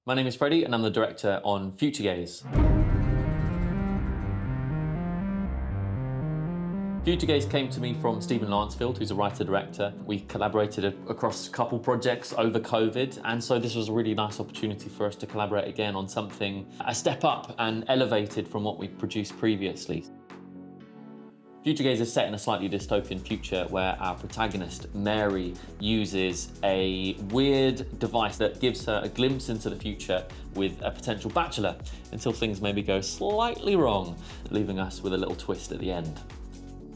My name is Freddie and I'm the director on Futuregaze. Futuregaze came to me from Stephen Lansfield, who's a writer-director. We collaborated across a couple projects over COVID, and so this was a really nice opportunity for us to collaborate again on something a step up and elevated from what we'd produced previously. Futuregaze is set in a slightly dystopian future where our protagonist, Mary, uses a weird device that gives her a glimpse into the future with a potential bachelor until things maybe go slightly wrong, leaving us with a little twist at the end.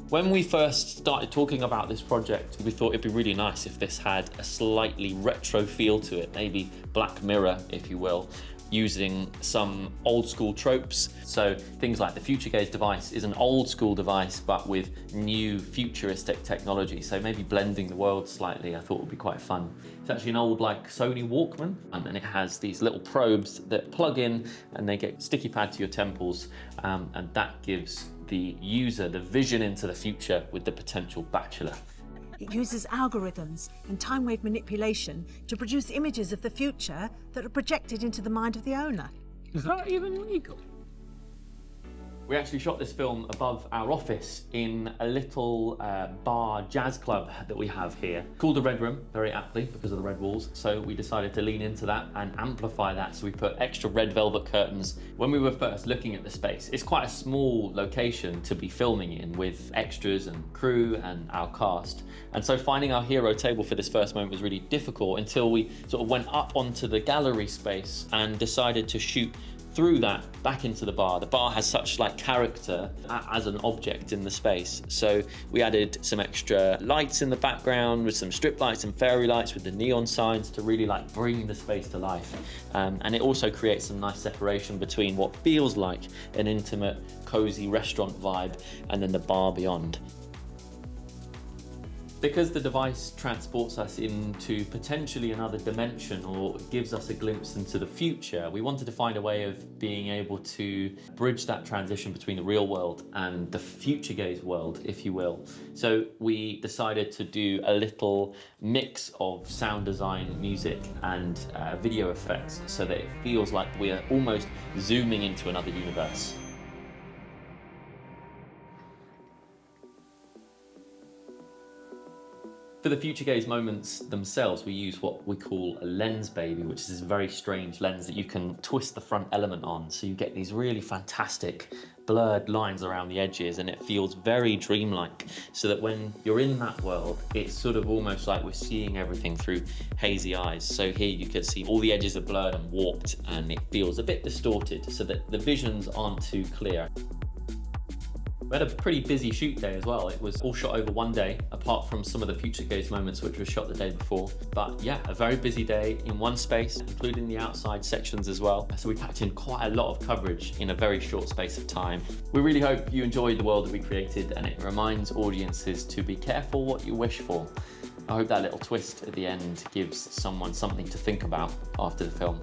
When we first started talking about this project, we thought it'd be really nice if this had a slightly retro feel to it, maybe Black Mirror, if you will, using some old school tropes. So things like the Futuregaze device is an old school device, but with new futuristic technology. So maybe blending the world slightly, I thought would be quite fun. It's actually an old Sony Walkman, and it has these little probes that plug in and they get sticky pad to your temples. And that gives the user the vision into the future with the potential bachelor. It uses algorithms and time wave manipulation to produce images of the future that are projected into the mind of the owner. Is that even legal? We actually shot this film above our office in a little bar jazz club that we have here, called the Red Room, very aptly because of the red walls. So we decided to lean into that and amplify that. So we put extra red velvet curtains. When we were first looking at the space, it's quite a small location to be filming in with extras and crew and our cast. And so finding our hero table for this first moment was really difficult until we sort of went up onto the gallery space and decided to shoot through that back into the bar. The bar has such character as an object in the space. So we added some extra lights in the background with some strip lights and fairy lights with the neon signs to really bring the space to life. And it also creates some nice separation between what feels like an intimate, cozy restaurant vibe and then the bar beyond. Because the device transports us into potentially another dimension or gives us a glimpse into the future, we wanted to find a way of being able to bridge that transition between the real world and the Futuregaze world, if you will. So we decided to do a little mix of sound design, music, and video effects so that it feels like we're almost zooming into another universe. For the Futuregaze moments themselves, we use what we call a lens baby, which is this very strange lens that you can twist the front element on. So you get these really fantastic blurred lines around the edges and it feels very dreamlike. So that when you're in that world, it's sort of almost like we're seeing everything through hazy eyes. So here you can see all the edges are blurred and warped and it feels a bit distorted so that the visions aren't too clear. We had a pretty busy shoot day as well. It was all shot over one day, apart from some of the Futuregaze moments which were shot the day before. But yeah, a very busy day in one space, including the outside sections as well. So we packed in quite a lot of coverage in a very short space of time. We really hope you enjoyed the world that we created and it reminds audiences to be careful what you wish for. I hope that little twist at the end gives someone something to think about after the film.